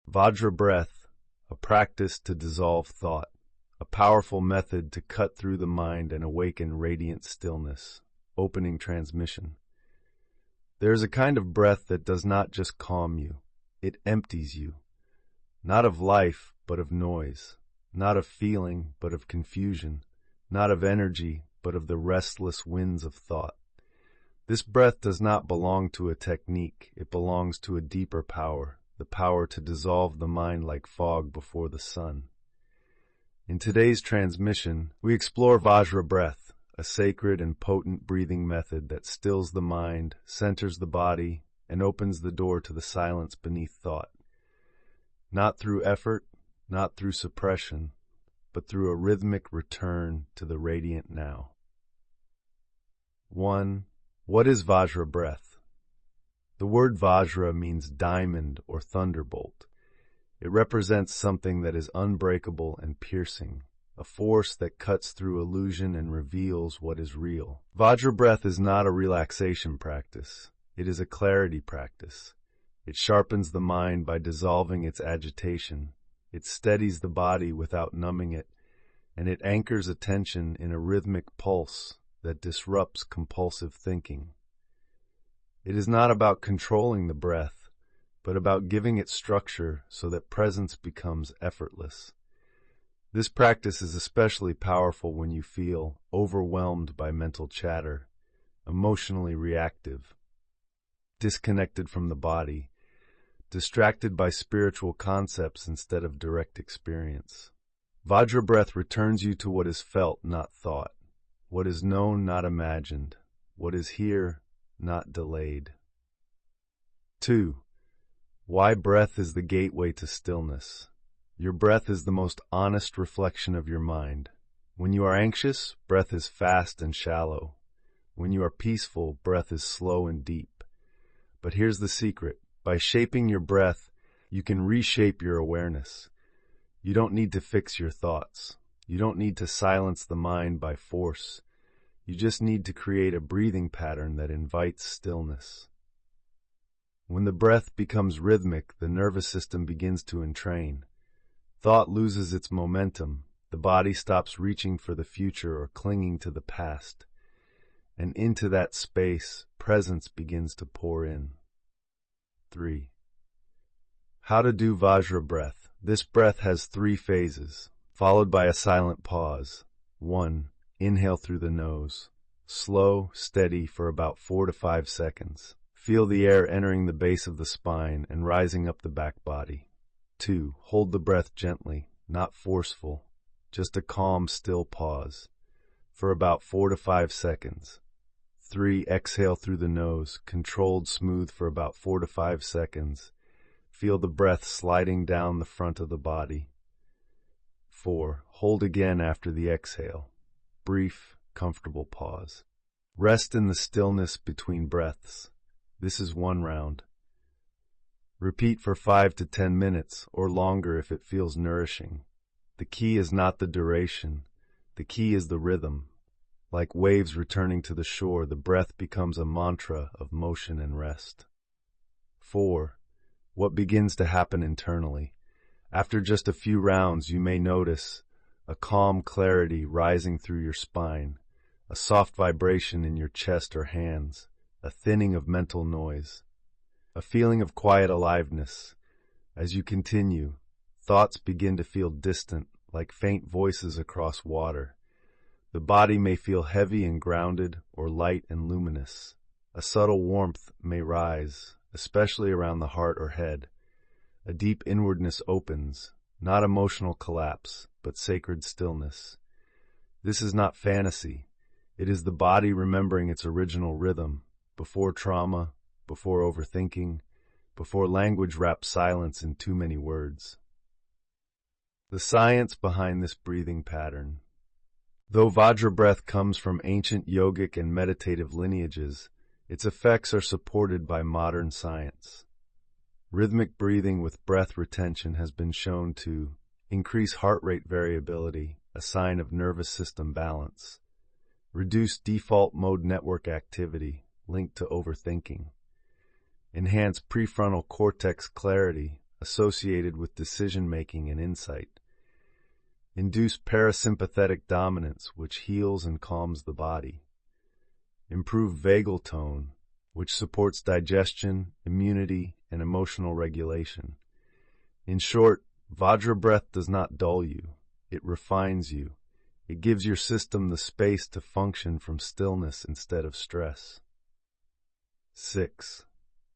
Vajra Breath, a practice to dissolve thought, a powerful method to cut through the mind and awaken radiant stillness. Opening transmission. There is a kind of breath that does not just calm you, it empties you. Not of life, but of noise. Not of feeling, but of confusion. Not of energy, but of the restless winds of thought. This breath does not belong to a technique, it belongs to a deeper power, the power to dissolve the mind like fog before the sun. In today's transmission, we explore Vajra Breath, a sacred and potent breathing method that stills the mind, centers the body, and opens the door to the silence beneath thought. Not through effort, not through suppression, but through a rhythmic return to the radiant now. 1. What is Vajra Breath? The word Vajra means diamond or thunderbolt. It represents something that is unbreakable and piercing, a force that cuts through illusion and reveals what is real. Vajra Breath is not a relaxation practice. It is a clarity practice. It sharpens the mind by dissolving its agitation. It steadies the body without numbing it, and it anchors attention in a rhythmic pulse that disrupts compulsive thinking. It is not about controlling the breath, but about giving it structure so that presence becomes effortless. This practice is especially powerful when you feel overwhelmed by mental chatter, emotionally reactive, disconnected from the body, distracted by spiritual concepts instead of direct experience. Vajra Breath returns you to what is felt, not thought, what is known, not imagined, what is here, not delayed. 2. Why breath is the gateway to stillness. Your breath is the most honest reflection of your mind. When you are anxious, breath is fast and shallow. When you are peaceful, breath is slow and deep. But here's the secret. By shaping your breath, you can reshape your awareness. You don't need to fix your thoughts. You don't need to silence the mind by force. You just need to create a breathing pattern that invites stillness. When the breath becomes rhythmic, the nervous system begins to entrain. Thought loses its momentum. The body stops reaching for the future or clinging to the past. And into that space, presence begins to pour in. 3. How to do Vajra Breath. This breath has 3 phases, followed by a silent pause. 1. Inhale through the nose. Slow, steady for about 4 to 5 seconds. Feel the air entering the base of the spine and rising up the back body. 2. Hold the breath gently, not forceful, just a calm, still pause, for about 4 to 5 seconds. 3. Exhale through the nose, controlled, smooth for about 4 to 5 seconds. Feel the breath sliding down the front of the body. 4. Hold again after the exhale. Brief, comfortable pause. Rest in the stillness between breaths. This is 1 round. Repeat for 5 to 10 minutes or longer if it feels nourishing. The key is not the duration. The key is the rhythm. Like waves returning to the shore, the breath becomes a mantra of motion and rest. 4. What begins to happen internally? After just a few rounds, you may notice a calm clarity rising through your spine, a soft vibration in your chest or hands, a thinning of mental noise, a feeling of quiet aliveness. As you continue, thoughts begin to feel distant, like faint voices across water. The body may feel heavy and grounded or light and luminous. A subtle warmth may rise, especially around the heart or head. A deep inwardness opens, not emotional collapse, but sacred stillness. This is not fantasy. It is the body remembering its original rhythm, before trauma, before overthinking, before language wraps silence in too many words. The science behind this breathing pattern. Though Vajra Breath comes from ancient yogic and meditative lineages, its effects are supported by modern science. Rhythmic breathing with breath retention has been shown to increase heart rate variability, a sign of nervous system balance, reduce default mode network activity linked to overthinking, enhance prefrontal cortex clarity, associated with decision-making and insight. Induce parasympathetic dominance, which heals and calms the body. Improve vagal tone, which supports digestion, immunity, and emotional regulation. In short, Vajra Breath does not dull you. It refines you. It gives your system the space to function from stillness instead of stress. 6.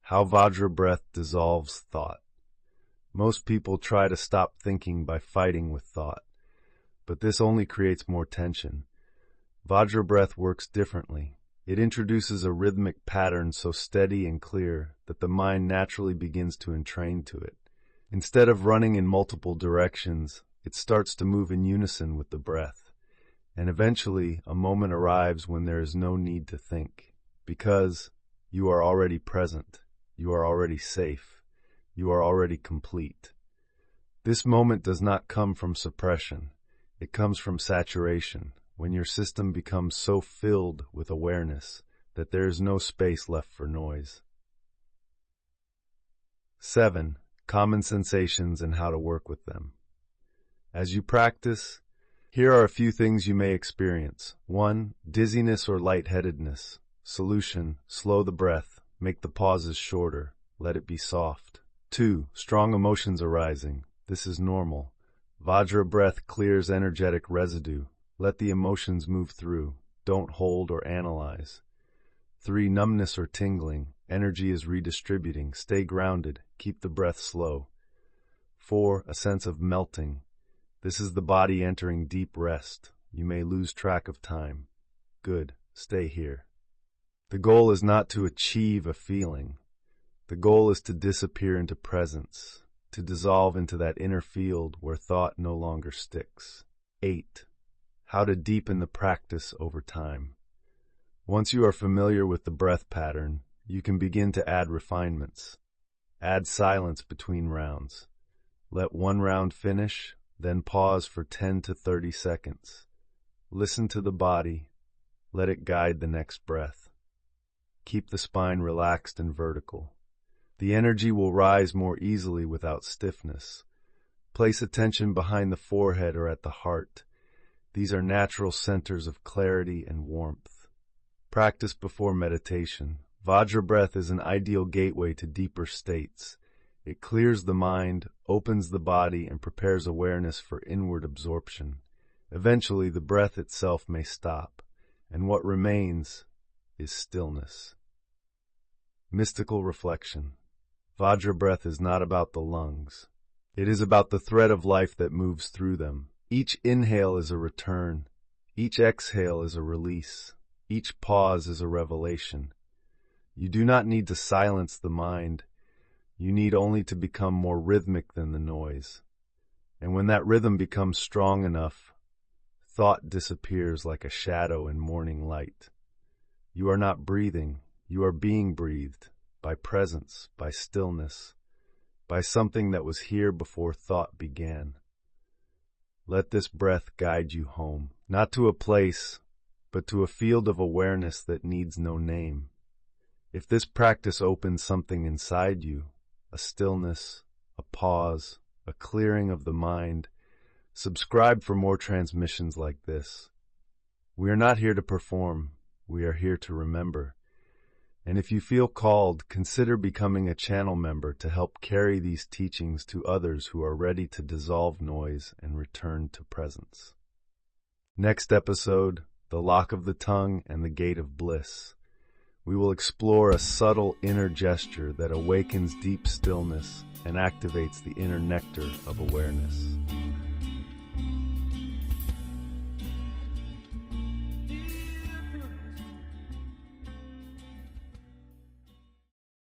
How Vajra Breath dissolves thought. Most people try to stop thinking by fighting with thought, but this only creates more tension. Vajra Breath works differently. It introduces a rhythmic pattern so steady and clear that the mind naturally begins to entrain to it. Instead of running in multiple directions, it starts to move in unison with the breath. And eventually, a moment arrives when there is no need to think, because you are already present, you are already safe, you are already complete. This moment does not come from suppression. It comes from saturation, when your system becomes so filled with awareness that there is no space left for noise. 7. Common sensations and how to work with them. As you practice, here are a few things you may experience. 1. Dizziness or lightheadedness. Solution: slow the breath, make the pauses shorter, let it be soft. 2. Strong emotions arising. This is normal. Vajra Breath clears energetic residue. Let the emotions move through. Don't hold or analyze. 3. Numbness or tingling. Energy is redistributing. Stay grounded. Keep the breath slow. 4. A sense of melting. This is the body entering deep rest. You may lose track of time. Good. Stay here. The goal is not to achieve a feeling. The goal is to disappear into presence, to dissolve into that inner field where thought no longer sticks. 8. How to deepen the practice over time. Once you are familiar with the breath pattern, you can begin to add refinements. Add silence between rounds. Let one round finish, then pause for 10 to 30 seconds. Listen to the body. Let it guide the next breath. Keep the spine relaxed and vertical. The energy will rise more easily without stiffness. Place attention behind the forehead or at the heart. These are natural centers of clarity and warmth. Practice before meditation. Vajra Breath is an ideal gateway to deeper states. It clears the mind, opens the body, and prepares awareness for inward absorption. Eventually, the breath itself may stop, and what remains is stillness. Mystical reflection. Vajra Breath is not about the lungs. It is about the thread of life that moves through them. Each inhale is a return. Each exhale is a release. Each pause is a revelation. You do not need to silence the mind. You need only to become more rhythmic than the noise. And when that rhythm becomes strong enough, thought disappears like a shadow in morning light. You are not breathing. You are being breathed by presence, by stillness, by something that was here before thought began. Let this breath guide you home, not to a place, but to a field of awareness that needs no name. If this practice opens something inside you, a stillness, a pause, a clearing of the mind, subscribe for more transmissions like this. We are not here to perform, we are here to remember. And if you feel called, consider becoming a channel member to help carry these teachings to others who are ready to dissolve noise and return to presence. Next episode, the lock of the tongue and the gate of bliss. We will explore a subtle inner gesture that awakens deep stillness and activates the inner nectar of awareness.